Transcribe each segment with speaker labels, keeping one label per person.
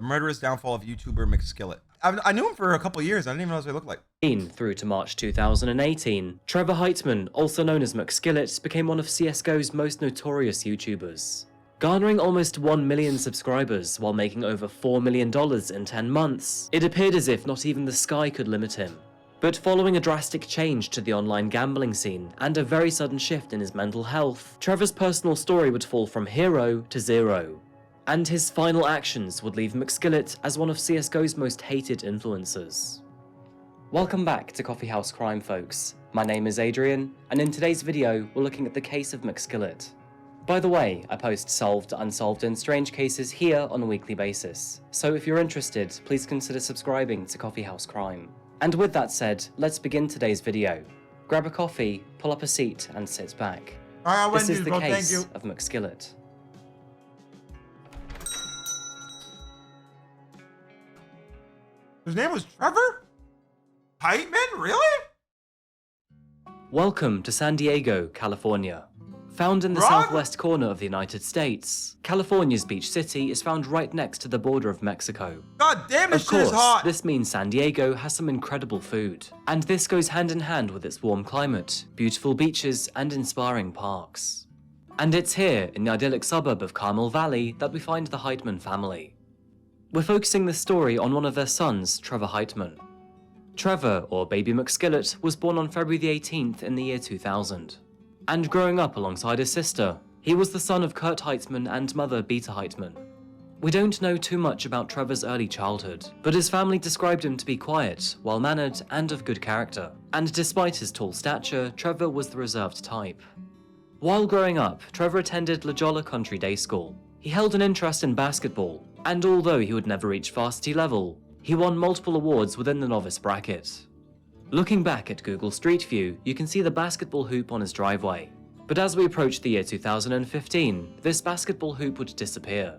Speaker 1: The murderous downfall of YouTuber McSkillet. I knew him for a couple years. I didn't even know what he looked like.
Speaker 2: Through to March 2018, Trevor Heitman, also known as McSkillet, became one of CSGO's most notorious YouTubers. Garnering almost 1 million subscribers while making over $4 million in 10 months, it appeared as if not even the sky could limit him. But following a drastic change to the online gambling scene and a very sudden shift in his mental health, Trevor's personal story would fall from hero to zero. And his final actions would leave McSkillet as one of CSGO's most hated influencers. Welcome back to Coffee House Crime, folks. My name is Adrian, and in today's video, we're looking at the case of McSkillet. By the way, I post solved, unsolved, and strange cases here on a weekly basis, so if you're interested, please consider subscribing to Coffee House Crime. And with that said, let's begin today's video. Grab a coffee, pull up a seat, and sit back. This is the case of McSkillet.
Speaker 1: His name was Trevor? Heitman? Really?
Speaker 2: Welcome to San Diego, California. Found in the
Speaker 1: Wrong?
Speaker 2: southwest corner of the United States, California's beach city is found right next to the border of Mexico.
Speaker 1: God damn, this
Speaker 2: Of
Speaker 1: shit is
Speaker 2: course,
Speaker 1: hot.
Speaker 2: this means San Diego has some incredible food, and this goes hand in hand with its warm climate, beautiful beaches, and inspiring parks. And it's here, in the idyllic suburb of Carmel Valley, that we find the Heitman family. We're focusing this story on one of their sons, Trevor Heitman. Trevor, or Baby McSkillet, was born on February the 18th in the year 2000. And growing up alongside his sister, he was the son of Kurt Heitman and mother Beta Heitman. We don't know too much about Trevor's early childhood, but his family described him to be quiet, well-mannered, and of good character. And despite his tall stature, Trevor was the reserved type. While growing up, Trevor attended La Jolla Country Day School. He held an interest in basketball, and although he would never reach varsity level, he won multiple awards within the novice bracket. Looking back at Google Street View, you can see the basketball hoop on his driveway. But as we approached the year 2015, this basketball hoop would disappear.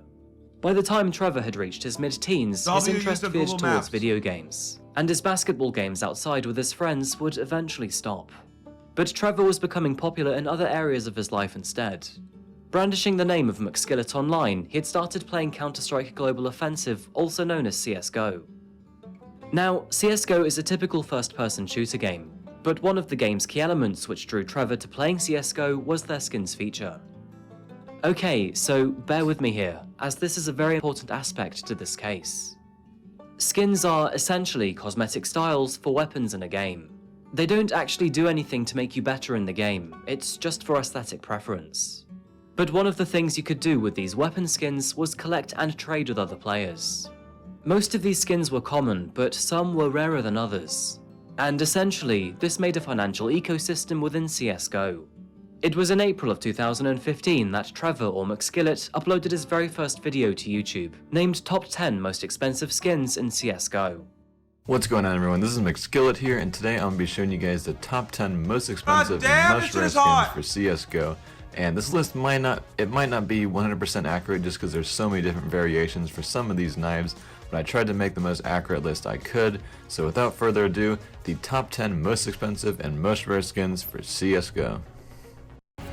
Speaker 2: By the time Trevor had reached his mid-teens, his interest veered towards video games, and his basketball games outside with his friends would eventually stop. But Trevor was becoming popular in other areas of his life instead. Brandishing the name of McSkillet online, he had started playing Counter-Strike Global Offensive, also known as CSGO. Now, CSGO is a typical first-person shooter game, but one of the game's key elements which drew Trevor to playing CSGO was their skins feature. Okay, so bear with me here, as this is a very important aspect to this case. Skins are essentially cosmetic styles for weapons in a game. They don't actually do anything to make you better in the game, it's just for aesthetic preference. But one of the things you could do with these weapon skins was collect and trade with other players. Most of these skins were common, but some were rarer than others. And essentially, this made a financial ecosystem within CSGO. It was in April of 2015 that Trevor, or McSkillet, uploaded his very first video to YouTube, named Top 10 Most Expensive Skins in CSGO.
Speaker 3: What's going on, everyone? This is McSkillet here, and today I'm going to be showing you guys the top 10 most expensive and most rare skins for CSGO. And this list might not be 100% accurate just because there's so many different variations for some of these knives, but I tried to make the most accurate list I could. So without further ado, the top 10 most expensive and most rare skins for CSGO.
Speaker 1: Get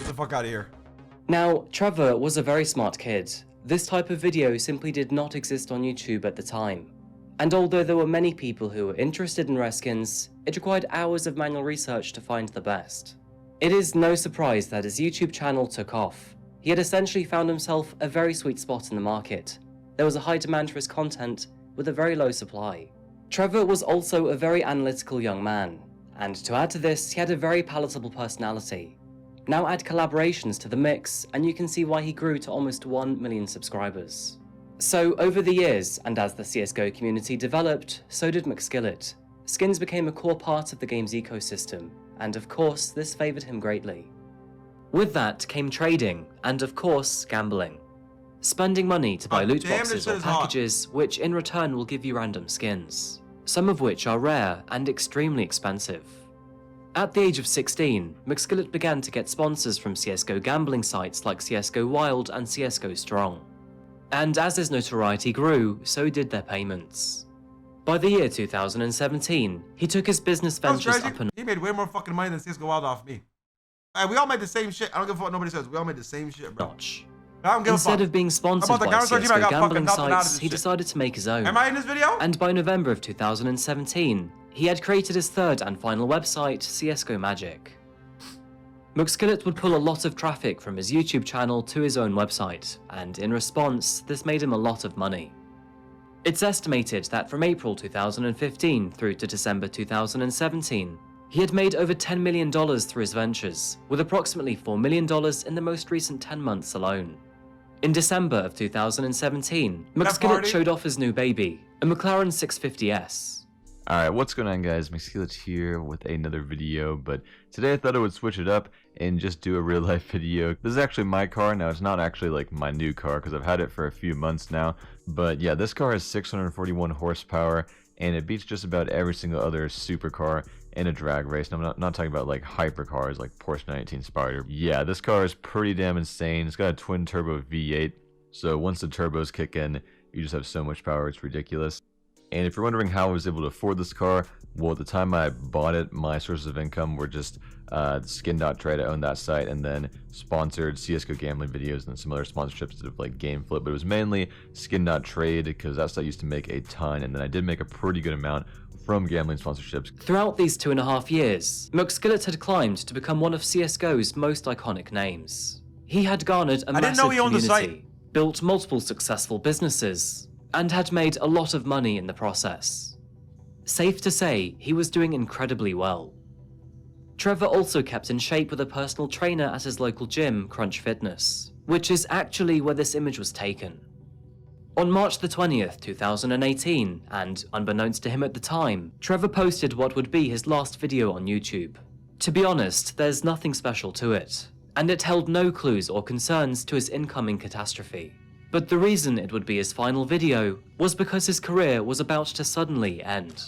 Speaker 1: the fuck out of here.
Speaker 2: Now, Trevor was a very smart kid. This type of video simply did not exist on YouTube at the time. And although there were many people who were interested in rare skins, it required hours of manual research to find the best. It is no surprise that his YouTube channel took off. He had essentially found himself a very sweet spot in the market. There was a high demand for his content, with a very low supply. Trevor was also a very analytical young man, and to add to this, he had a very palatable personality. Now add collaborations to the mix, and you can see why he grew to almost 1 million subscribers. So over the years, and as the CSGO community developed, so did McSkillet. Skins became a core part of the game's ecosystem, and of course, this favored him greatly. With that came trading, and of course, gambling. Spending money to buy loot boxes or packages, which in return will give you random skins, some of which are rare and extremely expensive. At the age of 16, McSkillet began to get sponsors from CSGO gambling sites like CSGO Wild and CSGO Strong. And as his notoriety grew, so did their payments. By the year 2017, he took his business ventures up and...
Speaker 1: He made way more fucking money than CSGO Wild off me. Hey, we all made the same shit. I don't give a fuck what nobody says. We all made the same shit, bro.
Speaker 2: notch.
Speaker 1: I don't give a fuck.
Speaker 2: Instead of being sponsored
Speaker 1: About the
Speaker 2: by
Speaker 1: Counter-Strike team, I
Speaker 2: CSGO
Speaker 1: got fucking
Speaker 2: gambling
Speaker 1: nothing out of
Speaker 2: sites,
Speaker 1: this
Speaker 2: he
Speaker 1: shit.
Speaker 2: decided to make his own.
Speaker 1: Am I in this video?
Speaker 2: And by November of 2017, he had created his third and final website, CSGO Magic. McSkillet would pull a lot of traffic from his YouTube channel to his own website, and in response, this made him a lot of money. It's estimated that from April 2015 through to December 2017, he had made over $10 million through his ventures, with approximately $4 million in the most recent 10 months alone. In December of 2017, McSkillet showed off his new baby, a McLaren 650S.
Speaker 3: Alright, what's going on guys? McSkillet here with another video, but today I thought I would switch it up and just do a real life video. This is actually my car. Now it's not actually like my new car because I've had it for a few months now, but yeah, this car has 641 horsepower and it beats just about every single other supercar in a drag race. And I'm not talking about like hypercars like Porsche 918 Spider. Yeah, this car is pretty damn insane. It's got a twin turbo V8, so once the turbos kick in, you just have so much power, it's ridiculous. And if you're wondering how I was able to afford this car, well, at the time I bought it, my sources of income were just skin.trade. I owned that site, and then sponsored CSGO gambling videos and some other sponsorships of like Game Flip, but it was mainly skin.trade because that site used to make a ton, and then I did make a pretty good amount from gambling sponsorships.
Speaker 2: Throughout these 2.5 years, McSkillet had climbed to become one of CSGO's most iconic names. He had garnered a massive community, built multiple successful businesses, and had made a lot of money in the process. Safe to say, he was doing incredibly well. Trevor also kept in shape with a personal trainer at his local gym, Crunch Fitness, which is actually where this image was taken. On March the 20th, 2018, and unbeknownst to him at the time, Trevor posted what would be his last video on YouTube. To be honest, there's nothing special to it, and it held no clues or concerns to his incoming catastrophe. But the reason it would be his final video was because his career was about to suddenly end.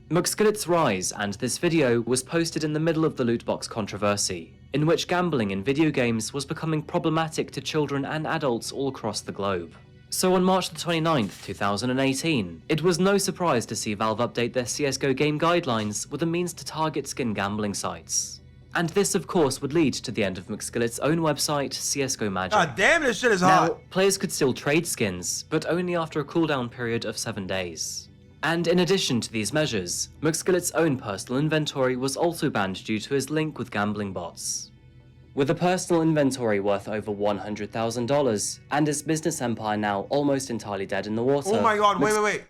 Speaker 2: McSkillet's rise and this video was posted in the middle of the loot box controversy, in which gambling in video games was becoming problematic to children and adults all across the globe. So on March the 29th, 2018, it was no surprise to see Valve update their CSGO game guidelines with a means to target skin gambling sites. And this, of course, would lead to the end of McSkillet's own website, CSGO Magic.
Speaker 1: God damn, this shit is
Speaker 2: now,
Speaker 1: hot.
Speaker 2: Players could still trade skins, but only after a cooldown period of 7 days. And in addition to these measures, McSkillet's own personal inventory was also banned due to his link with gambling bots. With a personal inventory worth over $100,000, and his business empire now almost entirely dead in the water...
Speaker 1: Oh my god, wait.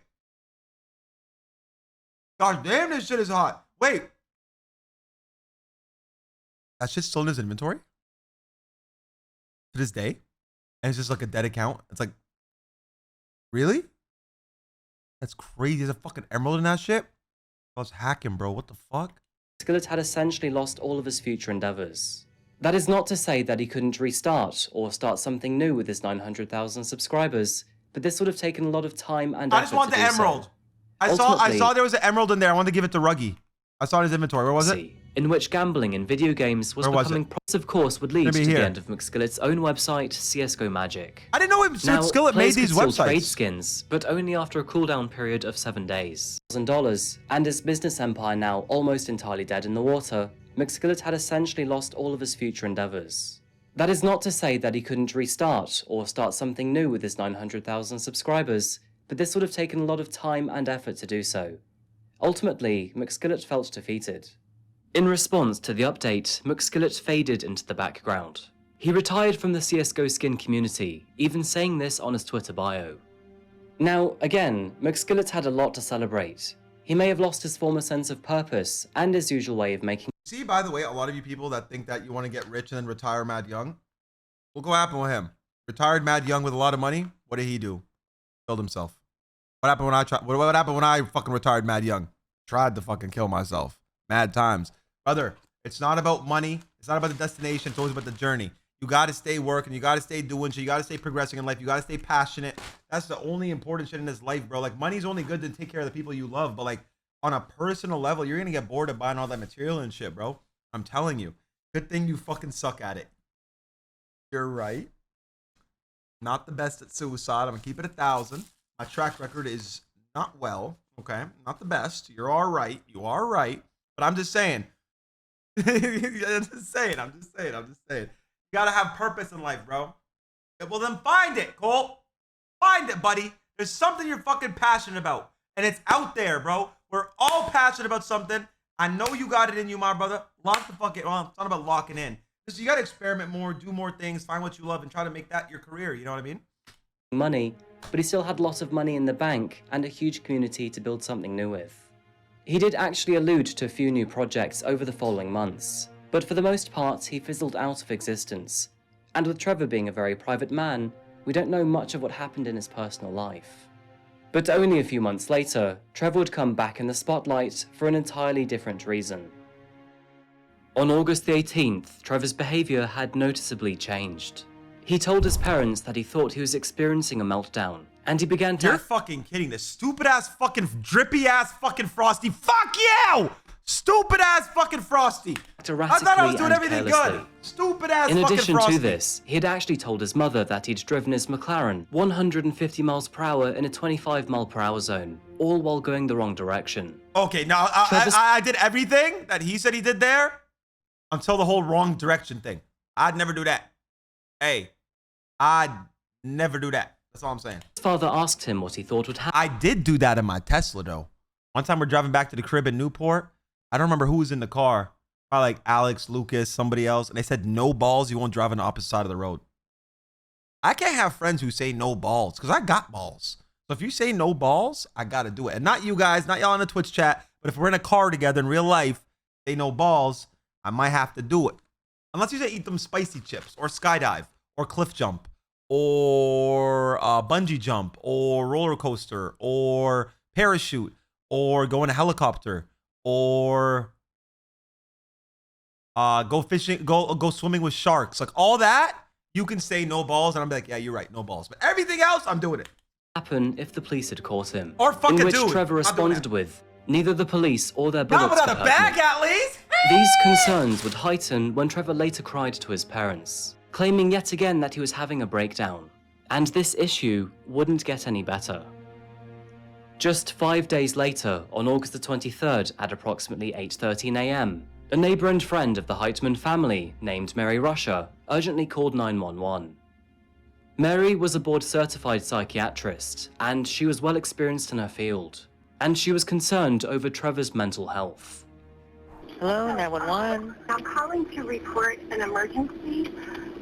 Speaker 1: God damn, this shit is hot. Wait. That shit's still in his inventory? To this day? And it's just like a dead account? It's like... Really? That's crazy. There's a fucking emerald in that shit? I was hacking, bro. What the fuck?
Speaker 2: McSkillet had essentially lost all of his future endeavors. That is not to say that he couldn't restart or start something new with his 900,000 subscribers, but this would have taken a lot of time and effort.
Speaker 1: I just want the emerald. I saw there was an emerald in there. I wanted to give it to Ruggy. I saw it in his inventory. Where was it?
Speaker 2: In which gambling in video games was becoming... This, of course, would lead to the end of McSkillet's own website, CSGO Magic.
Speaker 1: I didn't know McSkillet made these websites.
Speaker 2: Trade skins, but only after a cooldown period of 7 days. $1,000, and his business empire now almost entirely dead in the water, McSkillet had essentially lost all of his future endeavors. That is not to say that he couldn't restart or start something new with his 900,000 subscribers, but this would have taken a lot of time and effort to do so. Ultimately, McSkillet felt defeated. In response to the update, McSkillet faded into the background. He retired from the CSGO skin community, even saying this on his Twitter bio. Now, again, McSkillet had a lot to celebrate. He may have lost his former sense of purpose and his usual way of making...
Speaker 1: See, by the way, a lot of you people that think that you want to get rich and then retire mad young, look what happened with him. Retired mad young with a lot of money. What did he do? Killed himself. What happened when I tried? What happened when I fucking retired mad young? Tried to fucking kill myself. Mad times. Brother, it's not about money. It's not about the destination. It's always about the journey. You got to stay working. You got to stay doing shit. You got to stay progressing in life. You got to stay passionate. That's the only important shit in this life, bro. Like, money's only good to take care of the people you love. But, like, on a personal level, you're going to get bored of buying all that material and shit, bro. I'm telling you. Good thing you fucking suck at it. You're right. Not the best at suicide. I'm going to keep it 1,000. My track record is not well. Okay? Not the best. You're all right. You are right. But I'm just saying. I'm just saying. You gotta have purpose in life, bro. Well, then find it, Cole. Find it, buddy. There's something you're fucking passionate about, and it's out there, bro. We're all passionate about something. I know you got it in you, my brother. Lock the fucking. Well, it's not about locking in. Just you gotta experiment more, do more things, find what you love, and try to make that your career. You know what I mean?
Speaker 2: Money, but he still had lots of money in the bank and a huge community to build something new with. He did actually allude to a few new projects over the following months, but for the most part, he fizzled out of existence. And with Trevor being a very private man, we don't know much of what happened in his personal life. But only a few months later, Trevor would come back in the spotlight for an entirely different reason. On August the 18th, Trevor's behaviour had noticeably changed. He told his parents that he thought he was experiencing a meltdown, and he began to—
Speaker 1: You're fucking kidding. This stupid ass fucking drippy ass fucking Frosty. Fuck you! Stupid ass fucking Frosty. I thought I was doing everything good. Stupid ass fucking Frosty.
Speaker 2: In addition to this, he had actually told his mother that he'd driven his McLaren 150 miles per hour in a 25 mile per hour zone, all while going the wrong direction.
Speaker 1: Okay, now I did everything that he said he did there until the whole wrong direction thing. I'd never do that. Hey, I'd never do that. That's all I'm saying.
Speaker 2: His father asked him what he thought would happen.
Speaker 1: I did do that in my Tesla, though. One time we're driving back to the crib in Newport. I don't remember who was in the car. Probably like Alex, Lucas, somebody else. And they said, no balls, you won't drive on the opposite side of the road. I can't have friends who say no balls because I got balls. So if you say no balls, I got to do it. And not you guys, not y'all in the Twitch chat, but if we're in a car together in real life, say no balls, I might have to do it. Unless you say eat them spicy chips or skydive or cliff jump or bungee jump or roller coaster or parachute or go in a helicopter or go fishing, go swimming with sharks. Like all that, you can say no balls, and I'm like, yeah, you're right, no balls. But everything else, I'm doing it.
Speaker 2: Happen if the police had caught him.
Speaker 1: Or fucking
Speaker 2: in which
Speaker 1: do it.
Speaker 2: Trevor responded with, neither the police or their bullets
Speaker 1: Not without
Speaker 2: could
Speaker 1: a
Speaker 2: hurt
Speaker 1: bag,
Speaker 2: me.
Speaker 1: at least.
Speaker 2: These concerns would heighten when Trevor later cried to his parents, claiming yet again that he was having a breakdown. And this issue wouldn't get any better. Just 5 days later, on August the 23rd at approximately 8:13 a.m., a neighbor and friend of the Heitman family, named Mary Rusher, urgently called 911. Mary was a board-certified psychiatrist, and she was well experienced in her field, and she was concerned over Trevor's mental health.
Speaker 4: Hello, 911.
Speaker 5: I'm calling to report an emergency.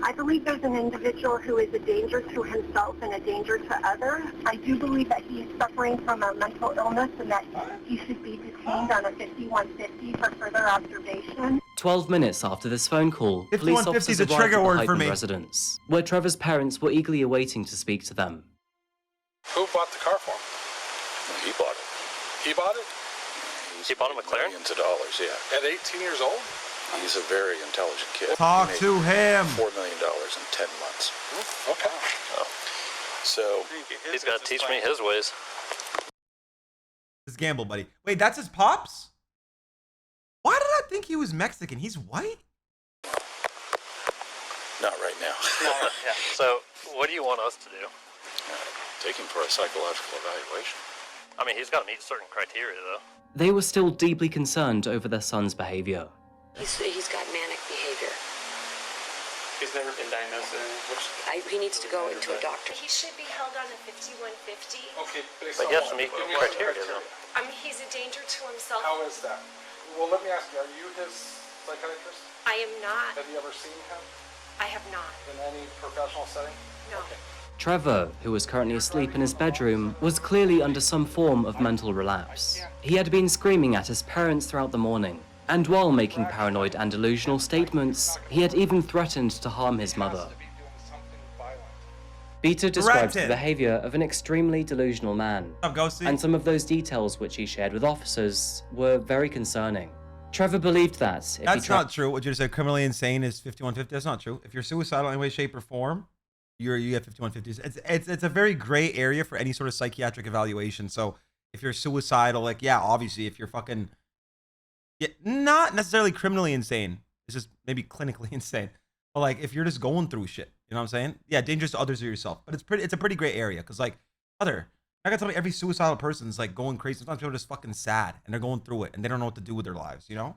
Speaker 5: I believe there's an individual who is a danger to himself and a danger to others. I do believe that he is suffering from a mental illness and that he should be detained on a 5150 for further observation.
Speaker 2: 12 minutes after this phone call, police
Speaker 1: 5150
Speaker 2: officers
Speaker 1: is a
Speaker 2: arrived
Speaker 1: trigger
Speaker 2: at
Speaker 1: word
Speaker 2: the
Speaker 1: for
Speaker 2: Heitman
Speaker 1: me.
Speaker 2: residence, where Trevor's parents were eagerly awaiting to speak to them.
Speaker 6: Who bought the car for him?
Speaker 7: He bought it.
Speaker 6: He bought it?
Speaker 7: He bought a McLaren? Millions of dollars, yeah.
Speaker 6: At 18 years old?
Speaker 7: He's a very intelligent kid.
Speaker 1: Talk
Speaker 7: He
Speaker 1: to
Speaker 7: made
Speaker 1: him.
Speaker 7: $4 million in 10 months.
Speaker 6: Okay.
Speaker 7: So,
Speaker 8: He's got to teach me his ways.
Speaker 1: This gamble, buddy. Wait, that's his pops? Why did I think he was Mexican? He's white?
Speaker 7: not right now.
Speaker 8: Yeah. So, what do you want us to do?
Speaker 7: Take him for a psychological evaluation.
Speaker 8: I mean, he's got to meet certain criteria, though.
Speaker 2: They were still deeply concerned over their son's behavior.
Speaker 9: He's got manic behavior.
Speaker 10: He's never been diagnosed with anything.
Speaker 9: He needs to go into a doctor.
Speaker 11: He should be held on a 5150.
Speaker 10: Okay,
Speaker 8: But he has to meet criteria, though.
Speaker 11: He's a danger to himself.
Speaker 6: How is that? Well, let me ask you, are you his psychiatrist?
Speaker 11: I am not.
Speaker 6: Have you ever seen him
Speaker 11: I have not.
Speaker 6: in any professional setting?
Speaker 11: No.
Speaker 6: Okay.
Speaker 2: Trevor, who was currently asleep in his bedroom, was clearly under some form of mental relapse. He had been screaming at his parents throughout the morning, and while making paranoid and delusional statements, he had even threatened to harm his mother. Peter described the behavior of an extremely delusional man,
Speaker 1: What's up, Ghosty?
Speaker 2: and some of those details which he shared with officers were very concerning. Trevor believed that if
Speaker 1: That's not true. What you just said, criminally insane is 5150. That's not true. If you're suicidal in any way, shape, or form, you get 5150. It's a very gray area for any sort of psychiatric evaluation. So if you're suicidal, like, yeah, obviously, if you're fucking, yeah, not necessarily criminally insane. It's just maybe clinically insane. But like, if you're just going through shit, you know what I'm saying? Yeah, dangerous to others or yourself. But it's a pretty gray area because like, I gotta tell me every suicidal person's like going crazy. Sometimes people are just fucking sad and they're going through it and they don't know what to do with their lives, you know?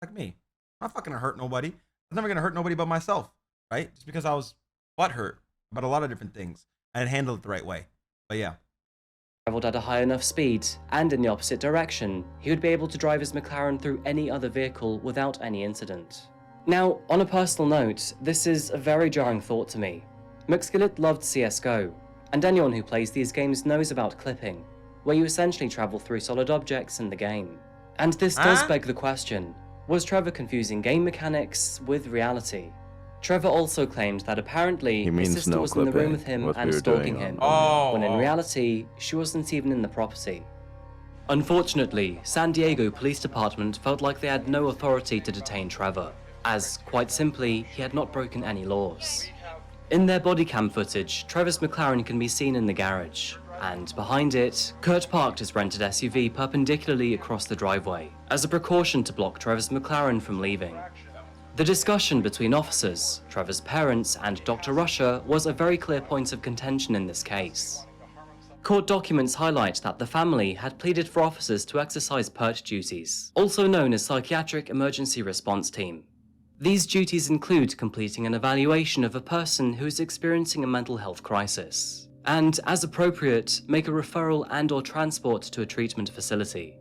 Speaker 1: Like me. I'm not fucking gonna hurt nobody. I'm never gonna hurt nobody but myself, right? Just because I was butthurt about a lot of different things. I didn't handle it the right way. But yeah.
Speaker 2: Traveled at a high enough speed, and in the opposite direction, he would be able to drive his McLaren through any other vehicle without any incident. Now, on a personal note, this is a very jarring thought to me. McSkillet loved CSGO, and anyone who plays these games knows about clipping, where you essentially travel through solid objects in the game. And this does beg the question, was Trevor confusing game mechanics with reality? Trevor also claimed that apparently his sister was in the room with him and stalking him, when in reality, she wasn't even in the property. Unfortunately, San Diego Police Department felt like they had no authority to detain Trevor, as, quite simply, he had not broken any laws. In their body cam footage, Trevor's McLaren can be seen in the garage, and behind it, Kurt parked his rented SUV perpendicularly across the driveway, as a precaution to block Trevor's McLaren from leaving. The discussion between officers, Trevor's parents, and Dr. Rusher was a very clear point of contention in this case. Court documents highlight that the family had pleaded for officers to exercise PERT duties, also known as Psychiatric Emergency Response Team. These duties include completing an evaluation of a person who is experiencing a mental health crisis, and, as appropriate, make a referral and/or transport to a treatment facility.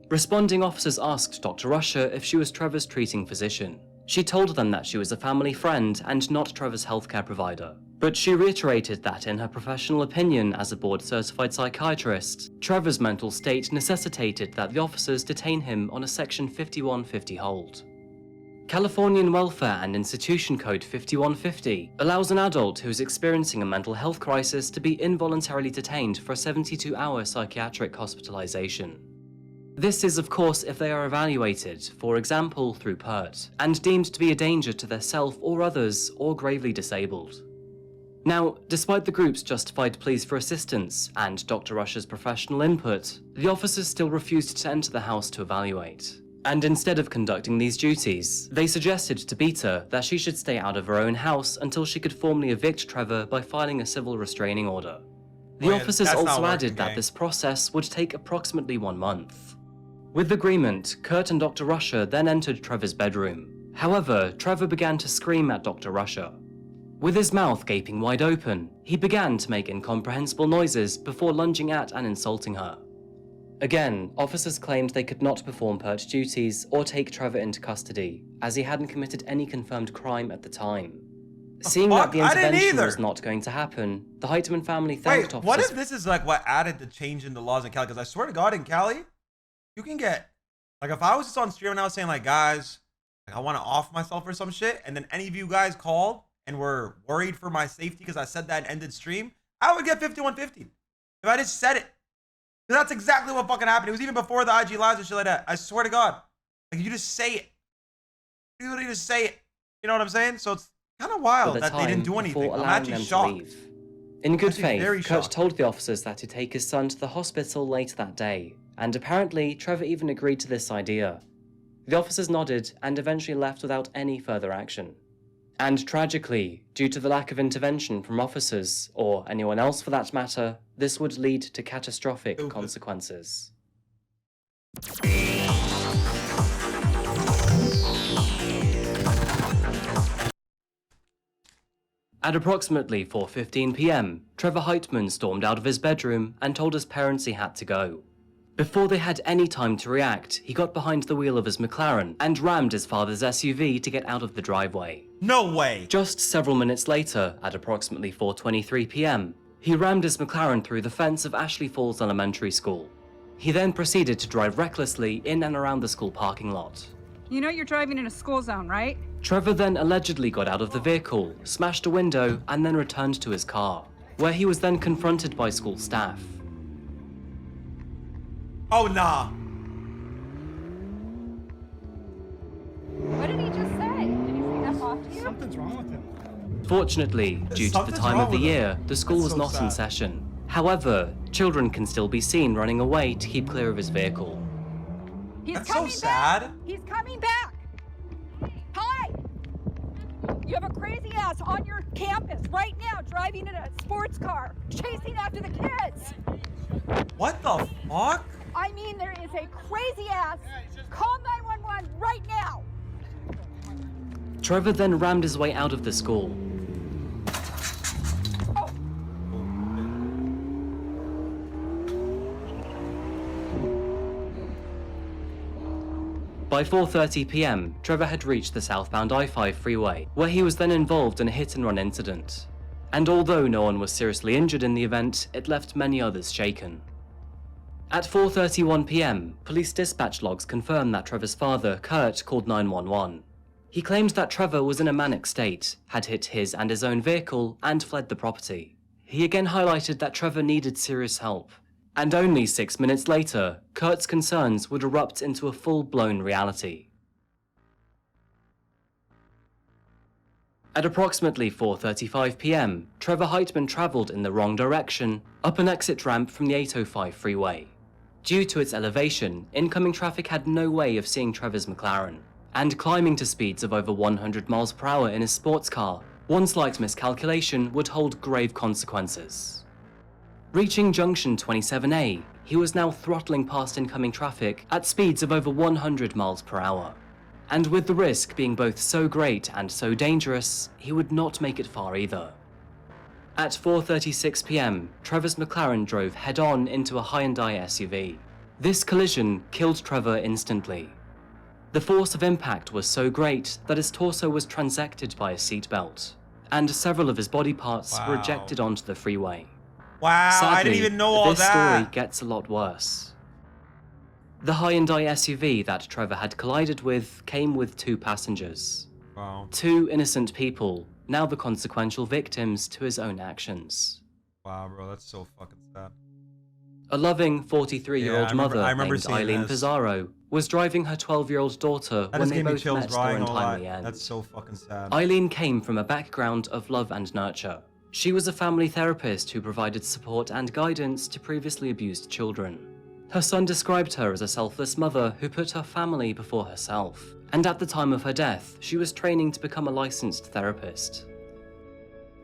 Speaker 2: Responding officers asked Dr. Rusher if she was Trevor's treating physician. She told them that she was a family friend and not Trevor's healthcare provider. But she reiterated that in her professional opinion as a board-certified psychiatrist, Trevor's mental state necessitated that the officers detain him on a Section 5150 hold. Californian Welfare and Institution Code 5150 allows an adult who is experiencing a mental health crisis to be involuntarily detained for a 72-hour psychiatric hospitalization. This is, of course, if they are evaluated, for example, through PERT, and deemed to be a danger to their self or others, or gravely disabled. Now, despite the group's justified pleas for assistance and Dr. Rusher's professional input, the officers still refused to enter the house to evaluate. And instead of conducting these duties, they suggested to Beta that she should stay out of her own house until she could formally evict Trevor by filing a civil restraining order. The officers also added that this process would take approximately 1 month. With agreement, Kurt and Dr. Rusher then entered Trevor's bedroom. However, Trevor began to scream at Dr. Rusher. With his mouth gaping wide open, he began to make incomprehensible noises before lunging at and insulting her. Again, officers claimed they could not perform PERT duties or take Trevor into custody, as he hadn't committed any confirmed crime at the time. Seeing that the intervention was not going to happen, the Heitman family thanked officers.
Speaker 1: What if this is like what added the change in the laws in Cali? Because I swear to God, in Cali, you can get, like, if I was just on stream and I was saying, like, guys, like, I want to off myself or some shit, and then any of you guys called and were worried for my safety because I said that and ended stream, I would get 5150 if I just said it. Because that's exactly what fucking happened. It was even before the IG lives and shit like that. I swear to God. Like, you just say it. You literally just say it. You know what I'm saying? So it's kind of wild that they didn't do anything. I'm actually shocked.
Speaker 2: In good faith, Kurt told the officers that he'd take his son to the hospital later that day, and apparently Trevor even agreed to this idea. The officers nodded and eventually left without any further action. And tragically, due to the lack of intervention from officers, or anyone else for that matter, this would lead to catastrophic consequences. At approximately 4:15 p.m, Trevor Heitman stormed out of his bedroom and told his parents he had to go. Before they had any time to react, he got behind the wheel of his McLaren and rammed his father's SUV to get out of the driveway.
Speaker 1: No way!
Speaker 2: Just several minutes later, at approximately 4:23 p.m, he rammed his McLaren through the fence of Ashley Falls Elementary School. He then proceeded to drive recklessly in and around the school parking lot.
Speaker 12: You know you're driving in a school zone, right?
Speaker 2: Trevor then allegedly got out of the vehicle, smashed a window, and then returned to his car, where he was then confronted by school staff.
Speaker 1: Oh, nah.
Speaker 12: What did he just say? Did he say that off to you?
Speaker 6: Something's wrong with him.
Speaker 2: Fortunately, due to the time of the year, the school was not in session. However, children can still be seen running away to keep clear of his vehicle.
Speaker 12: He's coming back. He's coming back. Hi! You have a crazy ass on your campus right now, driving in a sports car, chasing after the kids.
Speaker 1: What the fuck?
Speaker 12: I mean, there is a crazy ass. Call 911 right now.
Speaker 2: Trevor then rammed his way out of the school. By 4:30 p.m, Trevor had reached the southbound I-5 freeway, where he was then involved in a hit-and-run incident. And although no one was seriously injured in the event, it left many others shaken. At 4:31 p.m, police dispatch logs confirmed that Trevor's father, Kurt, called 911. He claimed that Trevor was in a manic state, had hit his and his own vehicle, and fled the property. He again highlighted that Trevor needed serious help. And only 6 minutes later, Kurt's concerns would erupt into a full-blown reality. At approximately 4:35 p.m, Trevor Heitman travelled in the wrong direction, up an exit ramp from the 805 freeway. Due to its elevation, incoming traffic had no way of seeing Trevor's McLaren, and climbing to speeds of over 100 miles per hour in his sports car, one slight miscalculation would hold grave consequences. Reaching junction 27A, he was now throttling past incoming traffic at speeds of over 100 miles per hour. And with the risk being both so great and so dangerous, he would not make it far either. At 4:36 p.m, Trevor's McLaren drove head-on into a Hyundai SUV. This collision killed Trevor instantly. The force of impact was so great that his torso was transected by a seatbelt, and several of his body parts were ejected onto the freeway.
Speaker 1: Wow,
Speaker 2: Sadly,
Speaker 1: I didn't even know all
Speaker 2: this
Speaker 1: that.
Speaker 2: story gets a lot worse. The Hyundai SUV that Trevor had collided with came with 2 passengers.
Speaker 1: Wow.
Speaker 2: 2 innocent people, now the consequential victims to his own actions.
Speaker 1: Wow, bro, that's so fucking sad.
Speaker 2: A loving 43-year-old mother named
Speaker 1: seeing
Speaker 2: Eileen
Speaker 1: this.
Speaker 2: Pizarro was driving her 12-year-old daughter
Speaker 1: That
Speaker 2: when
Speaker 1: just
Speaker 2: they
Speaker 1: gave me
Speaker 2: both
Speaker 1: chills
Speaker 2: met their
Speaker 1: drawing all
Speaker 2: untimely
Speaker 1: that.
Speaker 2: end.
Speaker 1: That's so fucking sad.
Speaker 2: Eileen came from a background of love and nurture. She was a family therapist who provided support and guidance to previously abused children. Her son described her as a selfless mother who put her family before herself, and at the time of her death, she was training to become a licensed therapist.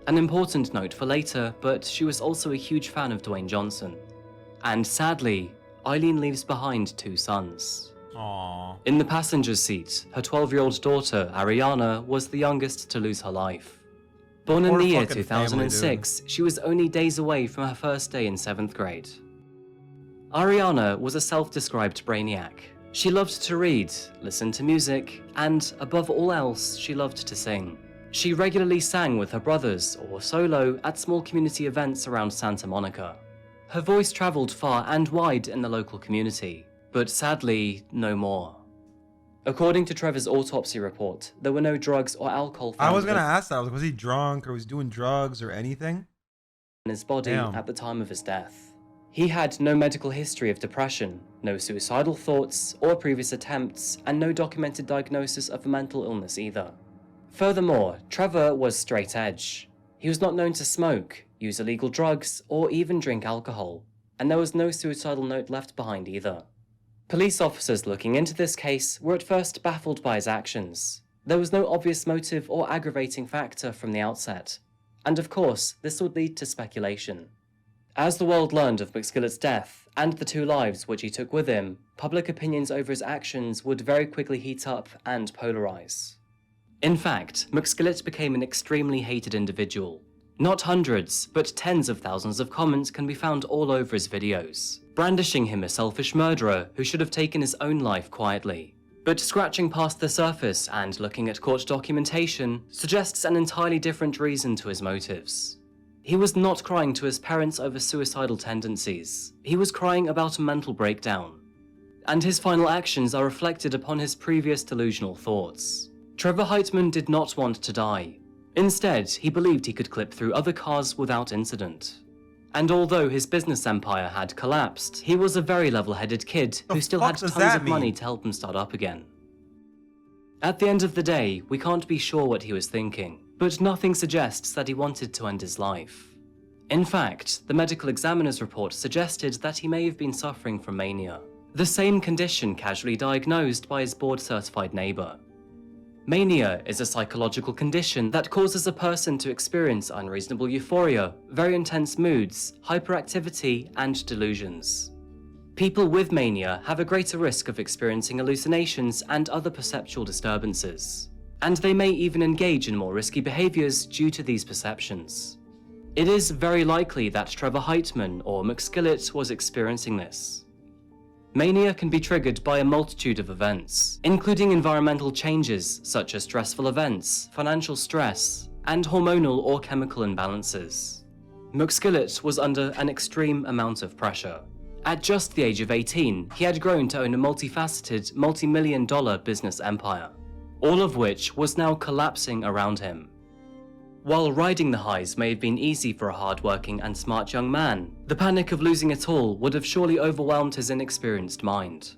Speaker 2: An important note for later, but she was also a huge fan of Dwayne Johnson. And sadly, Eileen leaves behind 2 sons.
Speaker 1: Aww.
Speaker 2: In the passenger seat, her 12-year-old daughter, Ariana, was the youngest to lose her life. Born in
Speaker 1: What a
Speaker 2: the year
Speaker 1: fucking family,
Speaker 2: 2006, she was only days away from her first day in 7th grade. Ariana was a self-described brainiac. She loved to read, listen to music, and above all else, she loved to sing. She regularly sang with her brothers or solo at small community events around Santa Monica. Her voice traveled far and wide in the local community, but sadly, no more. According to Trevor's autopsy report, there were no drugs or alcohol found
Speaker 1: I was gonna ask that. Was he drunk or was he doing drugs or anything?
Speaker 2: in his body
Speaker 1: Damn.
Speaker 2: at the time of his death. He had no medical history of depression, no suicidal thoughts or previous attempts, and no documented diagnosis of a mental illness either. Furthermore, Trevor was straight edge. He was not known to smoke, use illegal drugs, or even drink alcohol, and there was no suicidal note left behind either. Police officers looking into this case were at first baffled by his actions. There was no obvious motive or aggravating factor from the outset, and of course, this would lead to speculation. As the world learned of McSkillet's death and the 2 lives which he took with him, public opinions over his actions would very quickly heat up and polarize. In fact, McSkillet became an extremely hated individual. Not hundreds, but tens of thousands of comments can be found all over his videos, brandishing him a selfish murderer who should have taken his own life quietly. But scratching past the surface and looking at court documentation suggests an entirely different reason to his motives. He was not crying to his parents over suicidal tendencies. He was crying about a mental breakdown. And his final actions are reflected upon his previous delusional thoughts. Trevor Heitman did not want to die. Instead, he believed he could clip through other cars without incident. And although his business empire had collapsed, he was a very level-headed kid who still had tons of money to help him start up again. At the end of the day, we can't be sure what he was thinking, but nothing suggests that he wanted to end his life. In fact, the medical examiner's report suggested that he may have been suffering from mania, the same condition casually diagnosed by his board-certified neighbor. Mania is a psychological condition that causes a person to experience unreasonable euphoria, very intense moods, hyperactivity, and delusions. People with mania have a greater risk of experiencing hallucinations and other perceptual disturbances. and they may even engage in more risky behaviors due to these perceptions. It is very likely that Trevor Heitman or McSkillet was experiencing this. Mania can be triggered by a multitude of events, including environmental changes such as stressful events, financial stress, and hormonal or chemical imbalances. McSkillet was under an extreme amount of pressure. At just the age of 18, he had grown to own a multifaceted, multi-million-dollar business empire, all of which was now collapsing around him. While riding the highs may have been easy for a hard-working and smart young man, the panic of losing it all would have surely overwhelmed his inexperienced mind.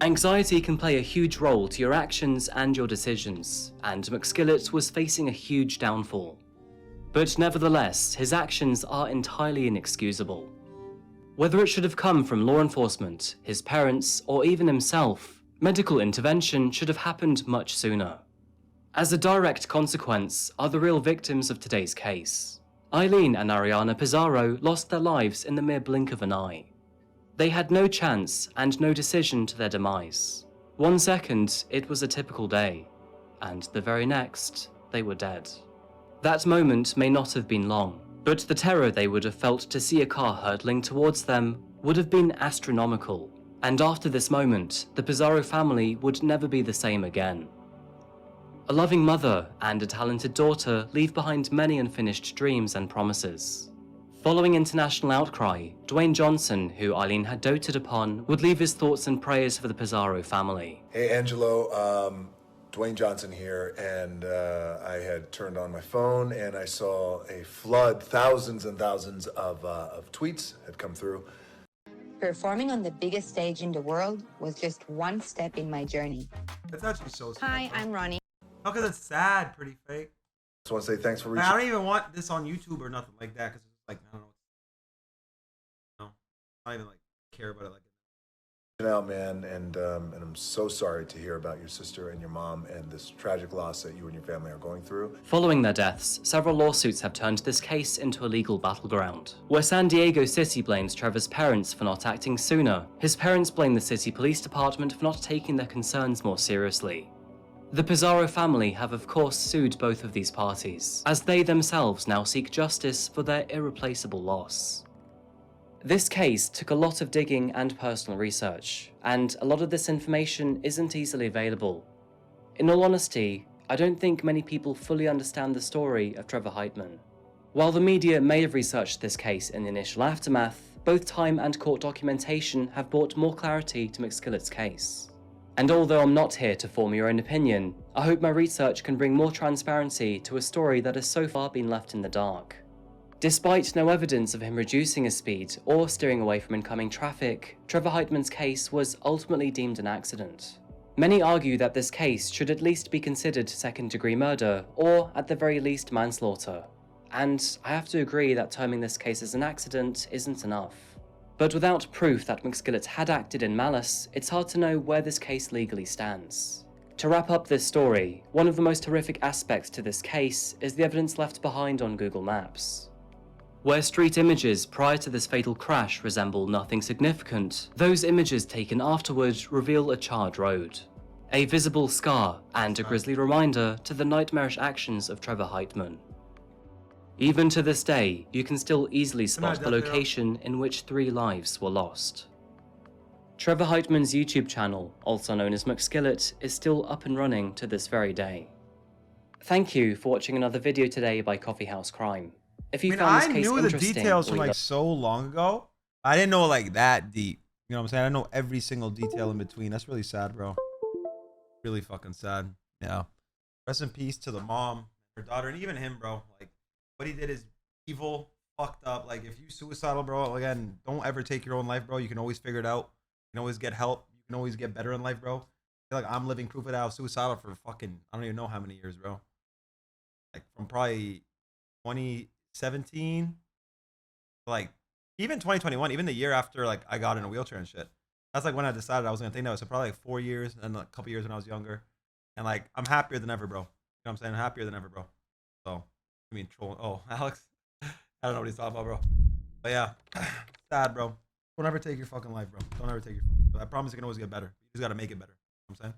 Speaker 2: Anxiety can play a huge role to your actions and your decisions, and McSkillet was facing a huge downfall. But nevertheless, his actions are entirely inexcusable. Whether it should have come from law enforcement, his parents, or even himself, medical intervention should have happened much sooner. As a direct consequence are the real victims of today's case. Eileen and Ariana Pizarro lost their lives in the mere blink of an eye. They had no chance and no decision to their demise. 1 second, it was a typical day, and the very next, they were dead. That moment may not have been long, but the terror they would have felt to see a car hurtling towards them would have been astronomical, and after this moment, the Pizarro family would never be the same again. A loving mother and a talented daughter leave behind many unfinished dreams and promises. Following international outcry, Dwayne Johnson, who Eileen had doted upon, would leave his thoughts and prayers for the Pizarro family.
Speaker 13: Hey Angelo, Dwayne Johnson here, and I had turned on my phone and I saw a flood, thousands and thousands of tweets had come through.
Speaker 14: Performing on the biggest stage in the world was just one step in my journey.
Speaker 1: That's actually so sad.
Speaker 14: Hi, I'm Ronnie.
Speaker 1: No, because it's sad, pretty fake.
Speaker 13: Just want to say thanks for reaching.
Speaker 1: I don't even want this on YouTube or nothing like that, because it's like, I don't know. No, I don't even like care about it like
Speaker 13: Out, man, and I'm so sorry to hear about your sister and your mom and this tragic loss that you and your family are going through.
Speaker 2: Following their deaths, several lawsuits have turned this case into a legal battleground, where San Diego City blames Trevor's parents for not acting sooner. His parents blame the city police department for not taking their concerns more seriously. The Pizarro family have of course sued both of these parties, as they themselves now seek justice for their irreplaceable loss. This case took a lot of digging and personal research, and a lot of this information isn't easily available. In all honesty, I don't think many people fully understand the story of Trevor Heitman. While the media may have researched this case in the initial aftermath, both time and court documentation have brought more clarity to McSkillet's case. And although I'm not here to form your own opinion, I hope my research can bring more transparency to a story that has so far been left in the dark. Despite no evidence of him reducing his speed or steering away from incoming traffic, Trevor Heitman's case was ultimately deemed an accident. Many argue that this case should at least be considered second-degree murder, or at the very least manslaughter. And I have to agree that terming this case as an accident isn't enough. But without proof that McSkillet had acted in malice, it's hard to know where this case legally stands. To wrap up this story, one of the most horrific aspects to this case is the evidence left behind on Google Maps. Where street images prior to this fatal crash resemble nothing significant, those images taken afterward reveal a charred road. A visible scar and a grisly reminder to the nightmarish actions of Trevor Heitman. Even to this day, you can still easily spot the location in which 3 lives were lost. Trevor Heitman's YouTube channel, also known as McSkillet, is still up and running to this very day. Thank you for watching another video today by Coffee House Crime. If you found this case interesting,
Speaker 1: I knew the details from like so long ago. I didn't know like that deep. You know what I'm saying? I know every single detail in between. That's really sad, bro. Really fucking sad. Yeah. Rest in peace to the mom, her daughter, and even him, bro. Like, what he did is evil, fucked up. Like, if you suicidal, bro, again, don't ever take your own life, bro. You can always figure it out. You can always get help. You can always get better in life, bro. I feel like I'm living proof of that. I was suicidal for fucking, I don't even know how many years, bro. Like, from probably 2017, like, even 2021, even the year after, like, I got in a wheelchair and shit. That's, like, when I decided I was gonna think that. So probably, like, 4 years and a couple years when I was younger. And, like, I'm happier than ever, bro. You know what I'm saying? I'm happier than ever, bro. So, I mean, trolling. Oh, Alex. I don't know what he's talking about, bro. But yeah, sad, bro. Don't ever take your fucking life, bro. Don't ever take your fucking life. I promise you can always get better. You just gotta make it better. You know what I'm saying?